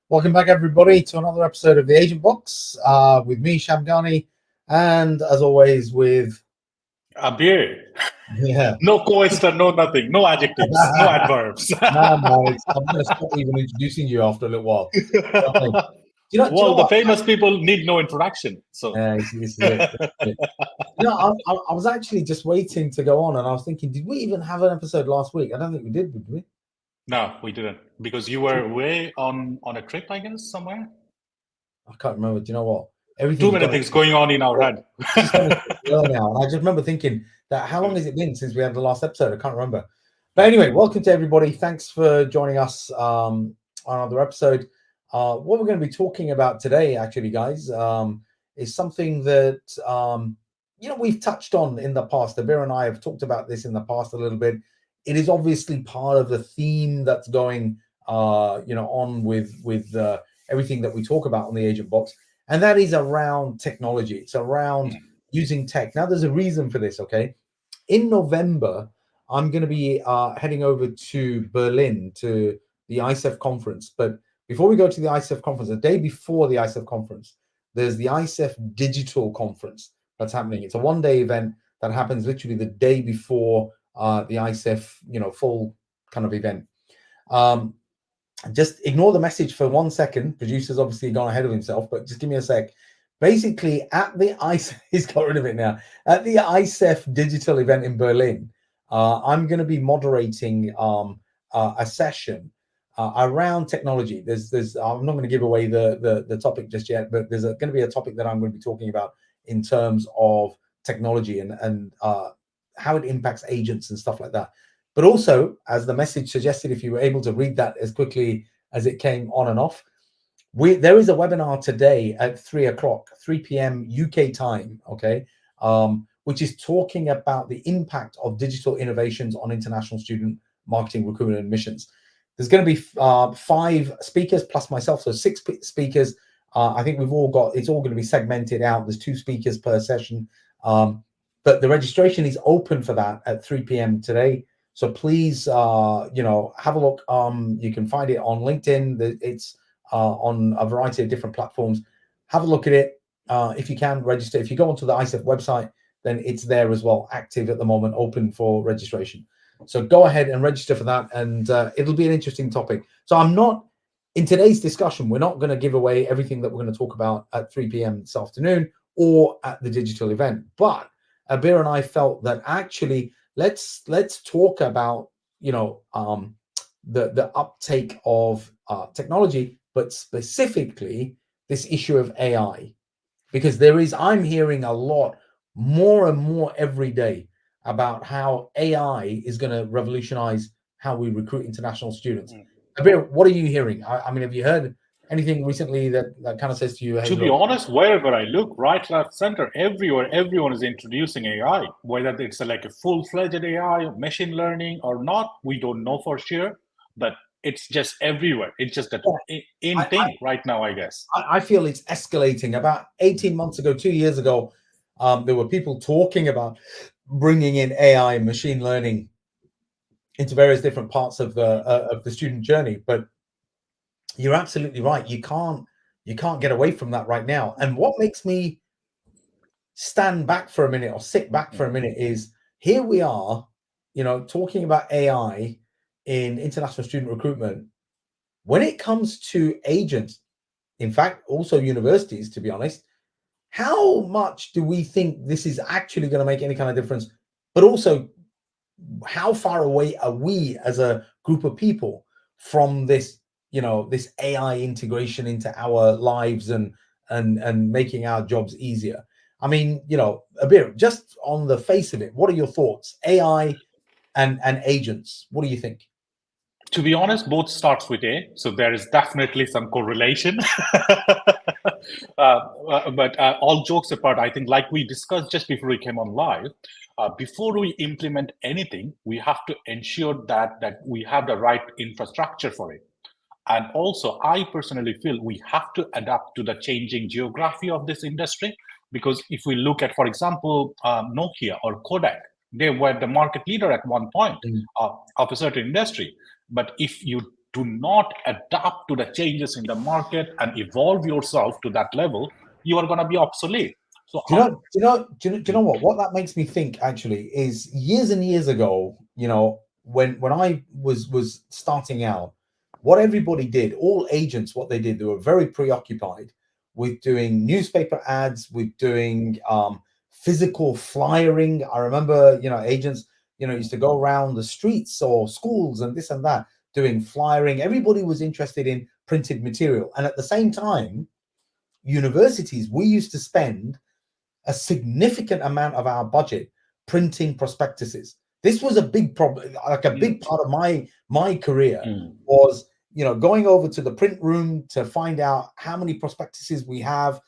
Welcome back, everybody, to another episode of the Agent Box with me, Shamdani, and as always with Abir. yeah. No coester, no nothing, no adjectives, no adverbs. No, I'm going to stop even introducing you after a little while. You know what I mean? Do you know Well, the what? famous people need no introduction. So This is it. I was actually just waiting to go on, and I was thinking, did we even have an episode last week? I don't think we did we? no, we didn't, because you were away on a trip, I guess, somewhere. I can't remember. Do you know what? Too many things going on in our head. Now, and I just remember thinking that how long has it been since we had the last episode? I can't remember. But anyway, welcome to everybody. Thanks for joining us on another episode. What we're going to be talking about today, actually, guys, is something that we've touched on in the past. Abir and I have talked about this in the past a little bit. It is obviously part of the theme that's going on with everything that we talk about on the Agent Box, and that is around technology. It's around using tech. Now, there's a reason for this. Okay, in November, I'm going to be heading over to Berlin to the ICEF conference. But before we go to the ICEF conference, the day before the ICEF conference, there's the ICEF digital conference that's happening. It's a one-day event that happens literally the day before the ICEF, full kind of event. Just ignore the message for 1 second. Producer's obviously gone ahead of himself, but just give me a sec. Basically, at the ICEF, he's got rid of it now. At the ICEF digital event in Berlin, I'm going to be moderating a session around technology. I'm not going to give away the topic just yet, but there's going to be a topic that I'm going to be talking about in terms of technology and how it impacts agents and stuff like that. But also, as the message suggested, if you were able to read that as quickly as it came on and off, there is a webinar today at 3 p.m. UK time, okay, which is talking about the impact of digital innovations on international student marketing, recruitment, and admissions. There's going to be 5 speakers plus myself, so 6 speakers. I think it's all going to be segmented out. There's 2 speakers per session, but the registration is open for that at 3 p.m. today. So please, have a look. You can find it on LinkedIn. It's on a variety of different platforms. Have a look at it. If you can, register. If you go onto the ICEF website, then it's there as well, active at the moment, open for registration. So go ahead and register for that, and it'll be an interesting topic. So in today's discussion, we're not going to give away everything that we're going to talk about at 3 p.m. this afternoon or at the digital event. But Abir and I felt that actually let's talk about the uptake of technology, but specifically this issue of AI, because I'm hearing a lot more and more every day about how AI is going to revolutionize how we recruit international students. Abir, what are you hearing? I mean, have you heard anything recently that kind of says to you, hey, to be honest, wherever I look, right, left, center, everywhere, everyone is introducing AI. Whether it's like a full-fledged AI, machine learning or not, we don't know for sure, but it's just everywhere. It's just a thing right now, I guess. I feel it's escalating. About 18 months ago, 2 years ago, there were people talking about bringing in AI and machine learning into various different parts of the student journey. But you're absolutely right. You can't get away from that right now. And what makes me stand back for a minute or sit back for a minute is here we are, talking about AI in international student recruitment. When it comes to agents, in fact, also universities, to be honest, how much do we think this is actually going to make any kind of difference? But also, how far away are we as a group of people from this, this AI integration into our lives and making our jobs easier? I mean, Abir, just on the face of it, what are your thoughts? AI and agents, what do you think? To be honest, both starts with A, so there is definitely some correlation. But all jokes apart, I think like we discussed just before we came on live, before we implement anything, we have to ensure that we have the right infrastructure for it. And also, I personally feel we have to adapt to the changing geography of this industry, because if we look at, for example, Nokia or Kodak, they were the market leader at one point of a certain industry. But if you do not adapt to the changes in the market and evolve yourself to that level, you are going to be obsolete. So Do you know what? What that makes me think actually is years and years ago, when I was starting out, what everybody did, all agents, what they did, they were very preoccupied with doing newspaper ads, with doing physical flyering. I remember, agents, used to go around the streets or schools and this and that, doing flyering. Everybody was interested in printed material. And at the same time, universities, we used to spend a significant amount of our budget printing prospectuses. This was a big problem, like a big part of my career was, going over to the print room to find out how many prospectuses we have,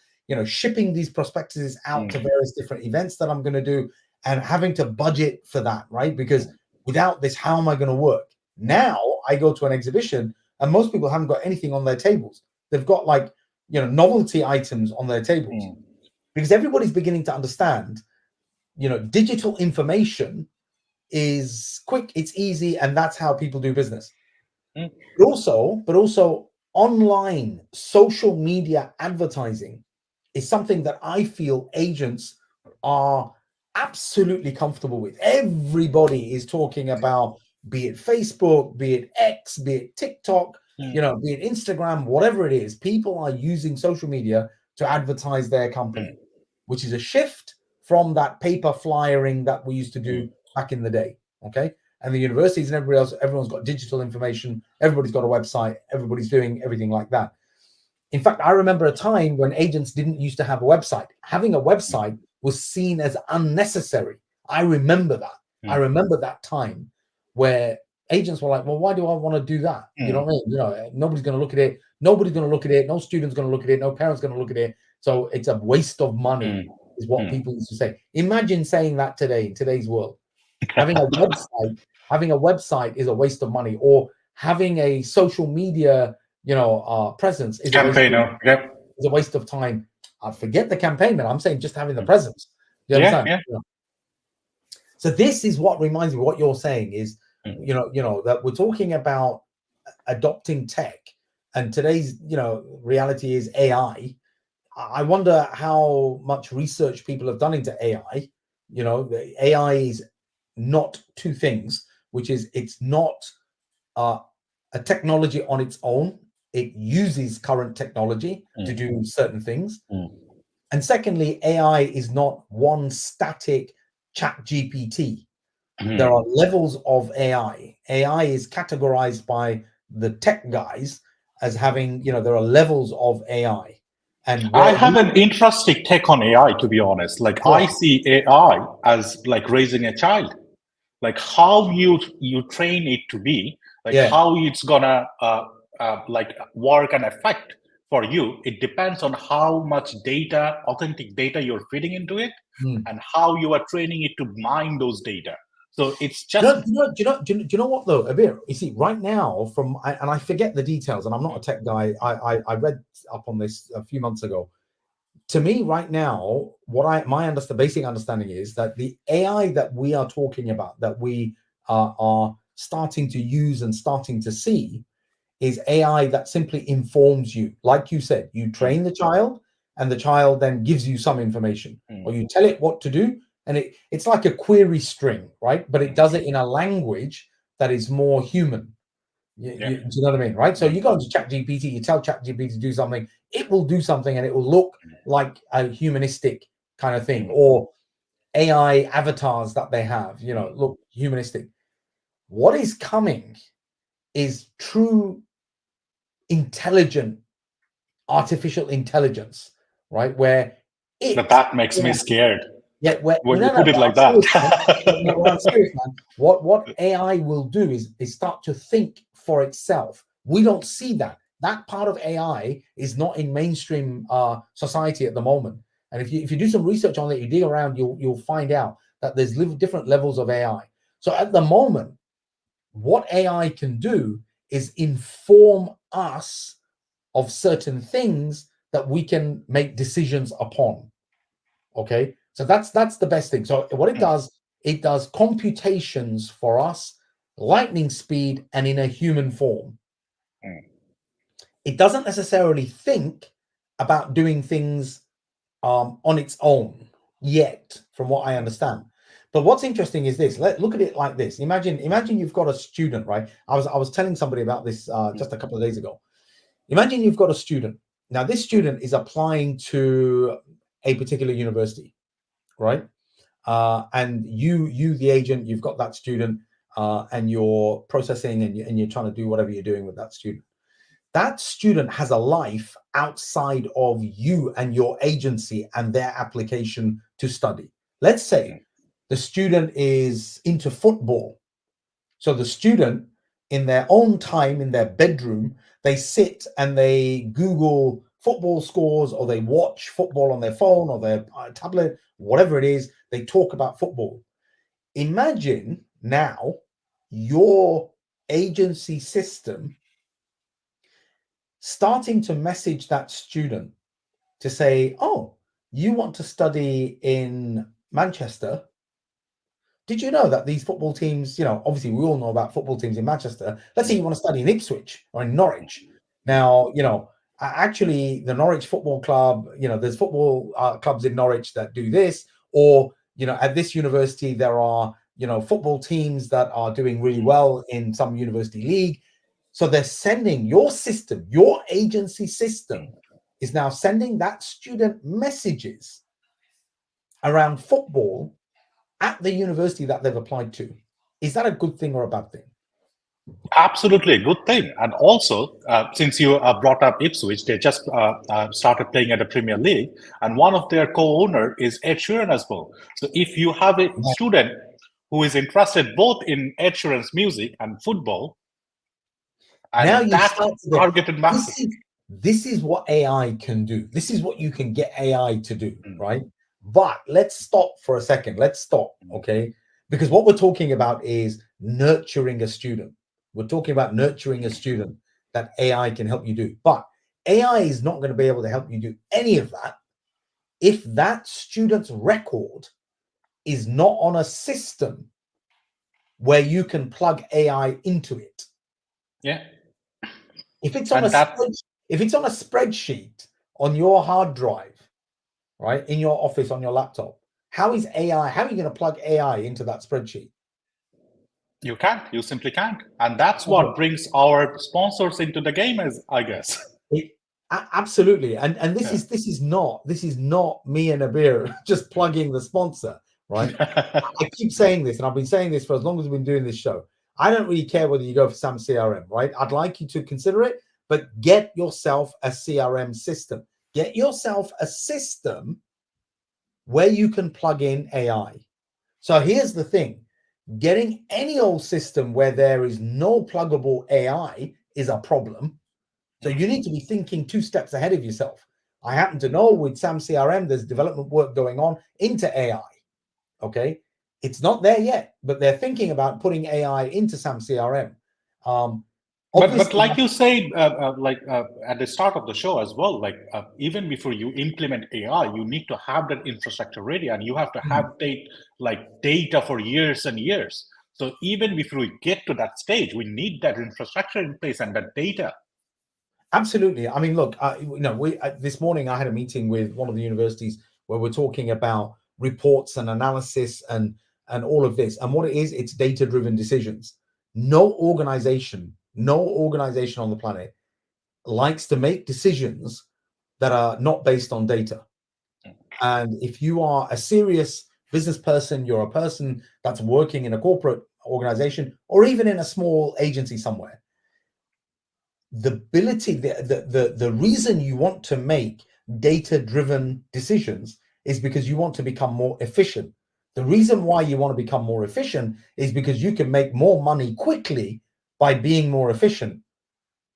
shipping these prospectuses out to various different events that I'm going to do and having to budget for that, right? Because without this, how am I going to work? Now I go to an exhibition and most people haven't got anything on their tables. They've got like, novelty items on their tables. Because everybody's beginning to understand, digital information is quick, it's easy, and that's how people do business. But also online social media advertising is something that I feel agents are absolutely comfortable with. Everybody is talking about, be it Facebook, be it X, be it TikTok, be it Instagram, whatever it is. People are using social media to advertise their company, which is a shift from that paper flyering that we used to do back in the day. Okay. And the universities and everybody else, everyone's got digital information. Everybody's got a website. Everybody's doing everything like that. In fact, I remember a time when agents didn't used to have a website. Having a website was seen as unnecessary. I remember that. I remember that time where agents were like, well, why do I want to do that? You know what I mean? Nobody's going to look at it. Nobody's going to look at it. No student's going to look at it. No parent's going to look at it. So it's a waste of money is what people used to say. Imagine saying that today, in today's world. Having a website is a waste of money, or having a social media, presence is a waste of time. I forget the campaign, but I'm saying just having the presence. You understand? Yeah. So this is what reminds me, what you're saying is, that we're talking about adopting tech, and today's, reality is AI. I wonder how much research people have done into AI. The AI is not two things, which is it's not a technology on its own. It uses current technology to do certain things. And secondly, AI is not one static ChatGPT. There are levels of AI. AI is categorized by the tech guys as having, there are levels of AI. And I have an interesting take on AI, to be honest. Like, I see AI as like raising a child. Like how you train it to be, like how it's gonna like work and affect for you. It depends on how much data, authentic data, you're feeding into it, and how you are training it to mine those data. So it's just do you know what though, Abir? You see, right now, and I forget the details, and I'm not a tech guy. I read up on this a few months ago. To me, right now, my basic understanding is that the AI that we are talking about, that we are starting to use and starting to see, is AI that simply informs you. Like you said, you train the child, and the child then gives you some information, or you tell it what to do, and it's like a query string, right? But it does it in a language that is more human. Do you know what I mean, right? So you go into ChatGPT, you tell ChatGPT to do something, it will do something, and it will look like a humanistic kind of thing, or AI avatars that they have, look humanistic. What is coming is true intelligent artificial intelligence, right? Where that makes me scared. Yeah, when you put it like that. I'm serious, man. What AI will do is start to think for itself. We don't see that. That part of AI is not in mainstream society at the moment. And if you do some research on it, you dig around, you'll find out that there's different levels of AI. So at the moment, what AI can do is inform us of certain things that we can make decisions upon. Okay. So that's the best thing. So what it does computations for us, lightning speed, and in a human form. It doesn't necessarily think about doing things on its own yet, from what I understand. But what's interesting is this. Look at it like this. Imagine you've got a student, right? I was telling somebody about this just a couple of days ago. Imagine you've got a student. Now, this student is applying to a particular university, right? And you, the agent, you've got that student, and you're processing and you're trying to do whatever you're doing with that student. That student has a life outside of you and your agency and their application to study. Let's say the student is into football. So the student, in their own time, in their bedroom, they sit and they Google football scores, or they watch football on their phone or their tablet, whatever it is, they talk about football. Imagine now your agency system starting to message that student to say, oh, you want to study in Manchester. Did you know that these football teams, obviously we all know about football teams in Manchester. Let's say you want to study in Ipswich or in Norwich. Now, actually the Norwich Football Club, there's football clubs in Norwich that do this, or, at this university, there are, football teams that are doing really well in some university league. So they're sending your system, your agency system is now sending that student messages around football at the university that they've applied to. Is that a good thing or a bad thing? Absolutely a good thing. And also, since you brought up Ipswich, they just started playing at the Premier League, and one of their co-owner is Ed Sheeran as well. So if you have a student who is interested both in Ed Sheeran's music and football, and now you that's start targeted massive. This is what AI can do. This is what you can get AI to do, right? But let's stop for a second. Let's stop, okay? Because what we're talking about is nurturing a student. We're talking about nurturing a student that AI can help you do. But AI is not going to be able to help you do any of that if that student's record is not on a system where you can plug AI into it. Yeah. If it's on a spreadsheet on your hard drive, right, in your office on your laptop, how are you going to plug AI into that spreadsheet? You can't. You simply can't. And that's what brings our sponsors into the game, I guess. Absolutely. And this is not me and Abir just plugging the sponsor, right? I keep saying this, and I've been saying this for as long as we've been doing this show. I don't really care whether you go for SAM CRM, right? I'd like you to consider it, but get yourself a CRM system. Get yourself a system where you can plug in AI. So here's the thing. Getting any old system where there is no pluggable AI is a problem. So you need to be thinking 2 steps ahead of yourself. I happen to know with SAM CRM, there's development work going on into AI. Okay. It's not there yet, but they're thinking about putting AI into SAM CRM. But like you said, at the start of the show as well, even before you implement AI, you need to have that infrastructure ready, and you have to have data for years and years. So even before we get to that stage, we need that infrastructure in place and that data. Absolutely. I mean, look, this morning I had a meeting with one of the universities where we're talking about reports and analysis and all of this. And what it is, it's data-driven decisions. No organization on the planet likes to make decisions that are not based on data. And if you are a serious business person, you're a person that's working in a corporate organization or even in a small agency somewhere, the ability, the reason you want to make data-driven decisions is because you want to become more efficient. The reason why you want to become more efficient is because you can make more money quickly by being more efficient.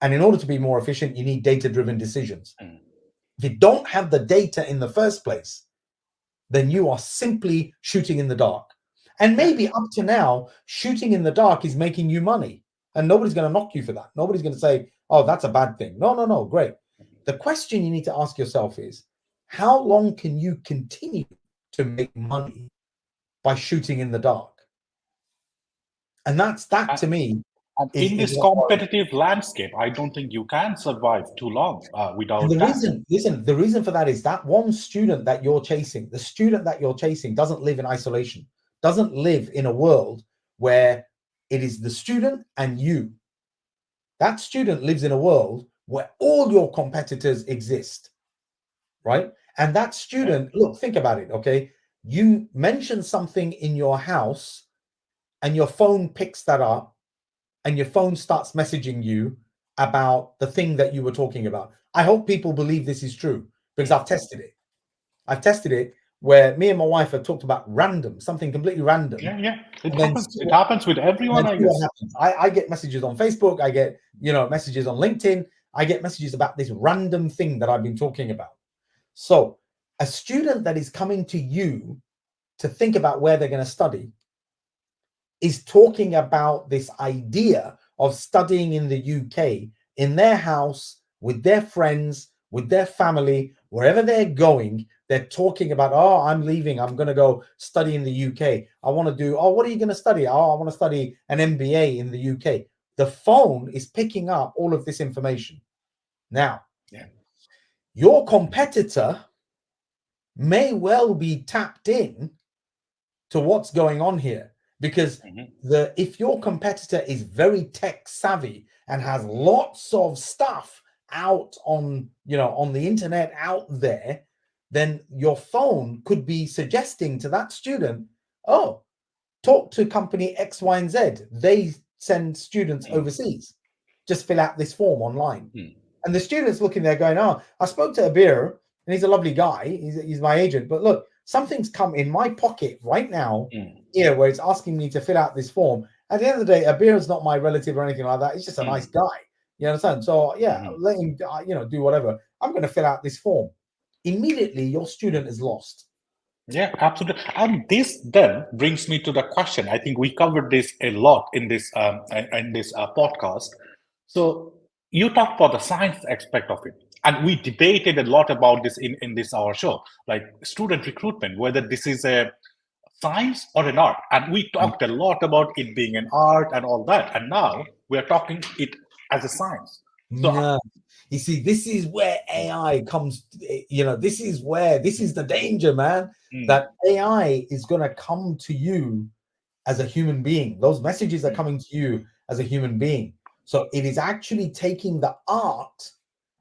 And in order to be more efficient, you need data-driven decisions. If you don't have the data in the first place, then you are simply shooting in the dark. And maybe up to now, shooting in the dark is making you money. And nobody's going to knock you for that. Nobody's going to say, oh, that's a bad thing. No, great. The question you need to ask yourself is, how long can you continue to make money by shooting in the dark? And that to me And in this competitive landscape, I don't think you can survive too long without the that. The reason for that is that one student that you're chasing, the student that you're chasing doesn't live in isolation, doesn't live in a world where it is the student and you. That student lives in a world where all your competitors exist, right? And that student, look, think about it, okay? You mention something in your house and your phone picks that up and your phone starts messaging you about the thing that you were talking about. I hope people believe this is true because I've tested it. I've tested it where me and my wife have talked about something completely random. Yeah. It happens with everyone, I guess. I get messages on Facebook. I get, messages on LinkedIn. I get messages about this random thing that I've been talking about. So a student that is coming to you to think about where they're going to study is talking about this idea of studying in the UK, in their house, with their friends, with their family, wherever they're going. They're talking about, oh, I'm leaving. I'm going to go study in the UK. I want to do, what are you going to study? Oh, I want to study an MBA in the UK. The phone is picking up all of this information. Now, your competitor may well be tapped in to what's going on here, because if your competitor is very tech savvy and has lots of stuff out on the internet out there, then your phone could be suggesting to that student, oh, talk to company X, Y, and Z. They send students overseas. Just fill out this form online. And the student's looking there going, oh, I spoke to Abir and he's a lovely guy. He's my agent. But look, something's come in my pocket right now here where it's asking me to fill out this form. At the end of the day, Abir is not my relative or anything like that. He's just a nice guy. You understand? So yeah, let him, do whatever. I'm going to fill out this form. Immediately, your student is lost. Yeah, absolutely. And this then brings me to the question. I think we covered this a lot in this podcast. So you talked about the science aspect of it, and we debated a lot about this in this our show, like student recruitment, whether this is a science or an art. And we talked a lot about it being an art and all that. And now we're talking it as a science. So you see, this is where AI comes, this is the danger, man, that AI is going to come to you as a human being. Those messages are coming to you as a human being. So it is actually taking the art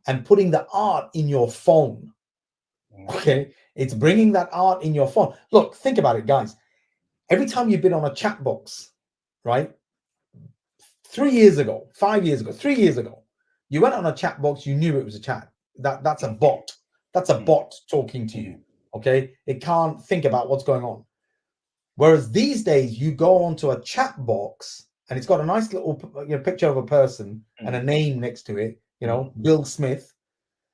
and putting the art in your phone. Okay. It's bringing that art in your phone. Look, think about it, guys. Every time you've been on a chat box, right? 3 years ago, 5 years ago, 3 years ago, you went on a chat box, you knew it was a chat. That's a bot. That's a bot talking to you. Okay. It can't think about what's going on. Whereas these days you go onto a chat box and it's got a nice little picture of a person and a name next to it, Bill Smith.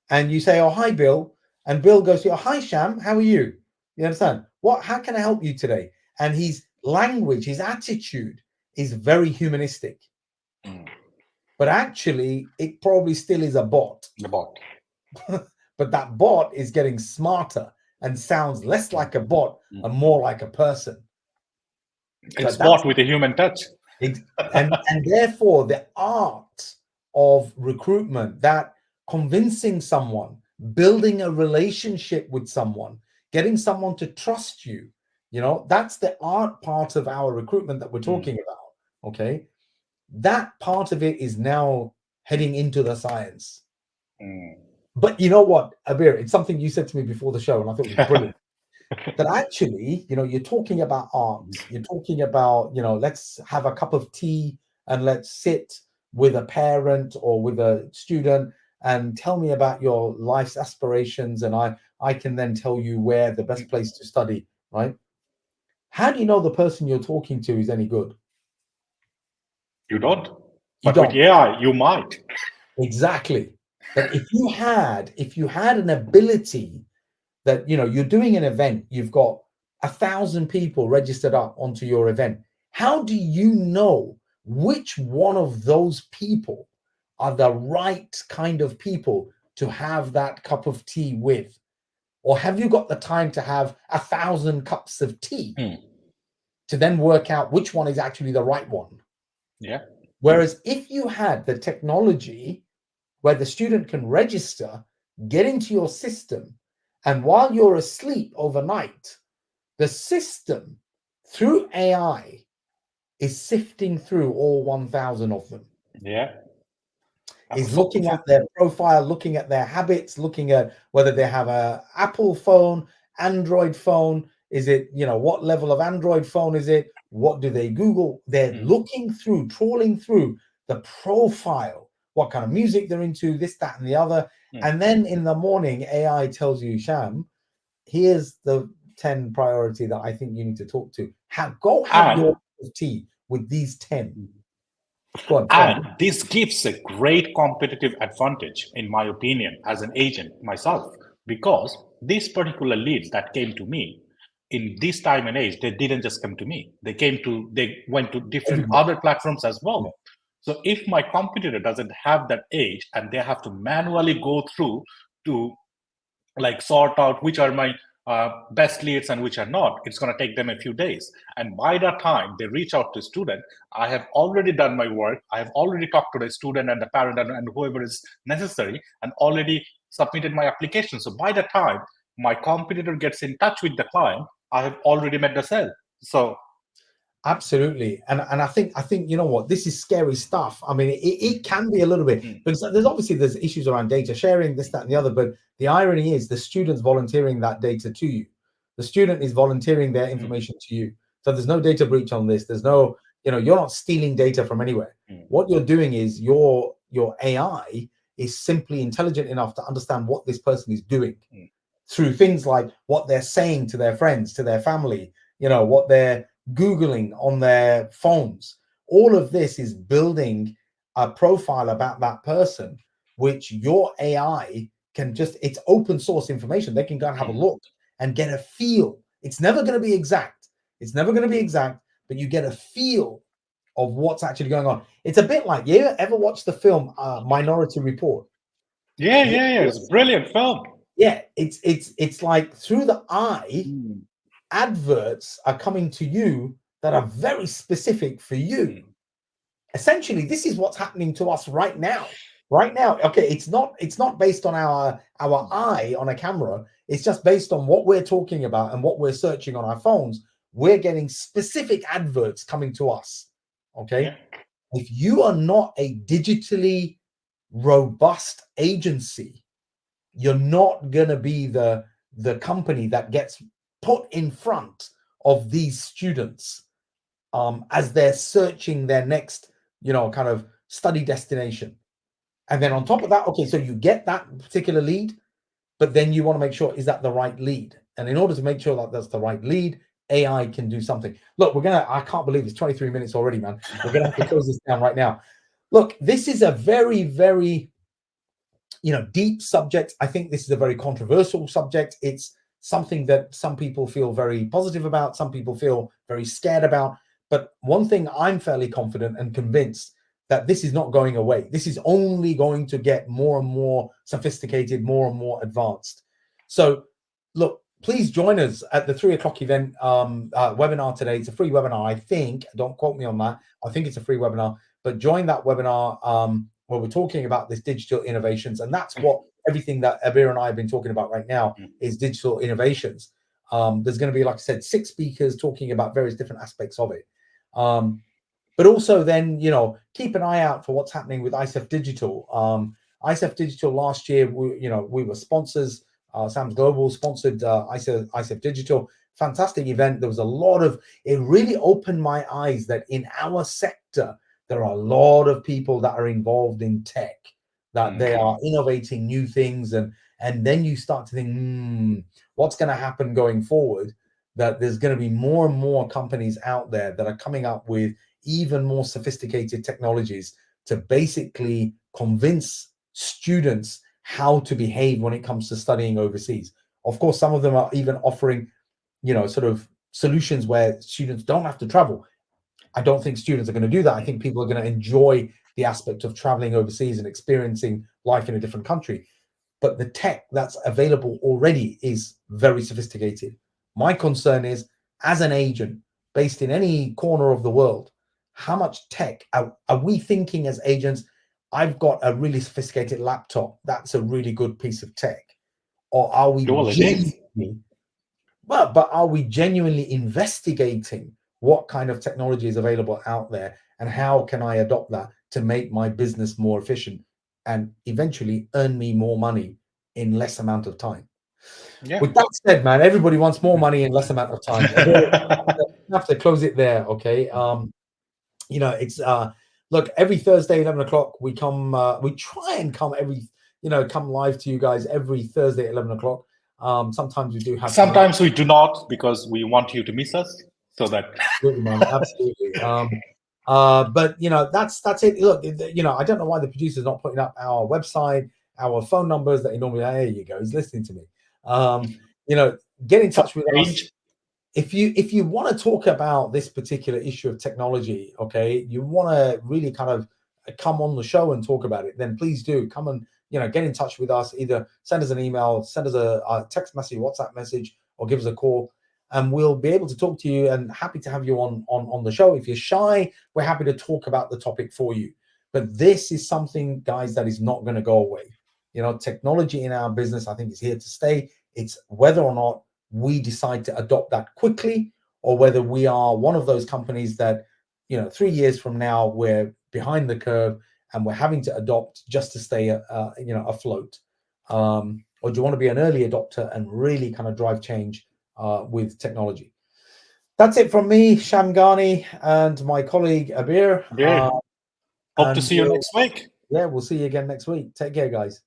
And you say, oh, hi, Bill. And Bill goes to you, oh, hi, Sham. How are you? You understand? How can I help you today? And his language, his attitude is very humanistic. But actually, it probably still is a bot. The bot. But that bot is getting smarter and sounds less like a bot and more like a person. It's bot with a human touch. And therefore, the art of recruitment, that convincing someone, building a relationship with someone, getting someone to trust you, that's the art part of our recruitment that we're talking about. Okay. That part of it is now heading into the science. But you know what, Abir, it's something you said to me before the show, and I thought it was brilliant. That actually, you're talking about art. You're talking about, let's have a cup of tea and let's sit with a parent or with a student and tell me about your life's aspirations. And I can then tell you where the best place to study, right? How do you know the person you're talking to is any good? You don't. But with AI, you might. Exactly. But if you had an ability that, you're doing an event, you've got 1,000 people registered up onto your event. How do you know which one of those people are the right kind of people to have that cup of tea with? Or have you got the time to have 1,000 cups of tea to then work out which one is actually the right one? Yeah. Whereas if you had the technology where the student can register, get into your system, and while you're asleep overnight, the system through AI is sifting through all 1,000 of them. Yeah. Is looking at their profile, looking at their habits, looking at whether they have a Apple phone, Android phone. Is it, what level of Android phone is it? What do they Google? They're looking through, trawling through the profile, what kind of music they're into, this, that, and the other. And then in the morning, AI tells you, Sham, here's the 10 priority that I think you need to talk to. Go have your tea with these 10. Go on. And this gives a great competitive advantage, in my opinion, as an agent myself, because these particular leads that came to me in this time and age, they didn't just come to me. They went to different other platforms as well. Yeah. So if my competitor doesn't have that age and they have to manually go through to sort out which are my best leads and which are not, it's going to take them a few days. And by that time they reach out to student, I have already done my work. I have already talked to the student and the parent and whoever is necessary and already submitted my application. So by the time my competitor gets in touch with the client, I have already met the sale. So absolutely. And I think this is scary stuff. I mean, it can be a little bit, because there's issues around data sharing, this, that, and the other, but the irony is the student's volunteering that data to you. The student is volunteering their information to you. So there's no data breach on this. There's no, you're not stealing data from anywhere. What you're doing is your AI is simply intelligent enough to understand what this person is doing through things like what they're saying to their friends, to their family, what they're Googling on their phones. All of this is building a profile about that person, which your AI can it's open source information. They can go and have a look and get a feel. It's never going to be exact. It's never going to be exact, but you get a feel of what's actually going on. It's a bit like, you ever watched the film Minority Report? Yeah. It's a brilliant film. Yeah, it's like through the eye, adverts are coming to you that are very specific for you. Essentially, this is what's happening to us right now. Okay, it's not based on our eye on a camera. It's just based on what we're talking about and what we're searching on our phones. We're getting specific adverts coming to us. Okay, yeah. If you are not a digitally robust agency, you're not going to be the company that gets put in front of these students as they're searching their next, kind of study destination. And then on top of that, okay, so you get that particular lead, but then you want to make sure, is that the right lead? And in order to make sure that that's the right lead, AI can do something. Look, I can't believe it's 23 minutes already, man. We're going to have to close this down right now. Look, this is a very, very, deep subject. I think this is a very controversial subject. It's something that some people feel very positive about, some people feel very scared about. But one thing I'm fairly confident and convinced that this is not going away. This is only going to get more and more sophisticated, more and more advanced. So look, please join us at the 3:00 event webinar today. It's a free webinar, I think. Don't quote me on that. I think it's a free webinar, but join that webinar where we're talking about this digital innovations. And that's what everything that Abir and I have been talking about right now is digital innovations. There's going to be, like I said, 6 speakers talking about various different aspects of it. But also then, keep an eye out for what's happening with ICEF Digital. ICEF Digital last year, we were sponsors. Sam's Global sponsored ICEF Digital. Fantastic event. There was a lot of, it really opened my eyes that in our sector, there are a lot of people that are involved in tech, that they are innovating new things. And then you start to think, what's going to happen going forward? That there's going to be more and more companies out there that are coming up with even more sophisticated technologies to basically convince students how to behave when it comes to studying overseas. Of course, some of them are even offering, sort of solutions where students don't have to travel. I don't think students are going to do that. I think people are going to enjoy the aspect of traveling overseas and experiencing life in a different country. But the tech that's available already is very sophisticated. My concern is, as an agent based in any corner of the world, how much tech are we thinking as agents? I've got a really sophisticated laptop. That's a really good piece of tech. Or are we Well, it is. genuinely, but are we genuinely investigating what kind of technology is available out there and how can I adopt that to make my business more efficient and eventually earn me more money in less amount of time? Yeah. With that said, man, everybody wants more money in less amount of time. I have to close it there, okay? You know, it's look, every Thursday 11 o'clock we come, we try and come come live to you guys every Thursday at 11 o'clock. Sometimes we do have, sometimes we do not, because we want you to miss us, so that absolutely, man, absolutely. But you know, that's it. Look, you know, I don't know why the producer's not putting up our website, our phone numbers that he normally. There you go, he's listening to me. You know, get in touch with us. If you want to talk about this particular issue of technology, okay, you want to really kind of come on the show and talk about it, then please do come and, you know, get in touch with us. Either send us an email, send us a text message, WhatsApp message, or give us a call, and we'll be able to talk to you and happy to have you on the show. If you're shy, we're happy to talk about the topic for you. But this is something, guys, that is not going to go away. You know, technology in our business, I think, is here to stay. It's whether or not we decide to adopt that quickly, or whether we are one of those companies that, you know, 3 years from now we're behind the curve and we're having to adopt just to stay you know, afloat. Or do you want to be an early adopter and really kind of drive change with technology? That's it from me, Shamghani, and my colleague Abir. Hope to see you next week. Yeah, we'll see you again next week. Take care, guys.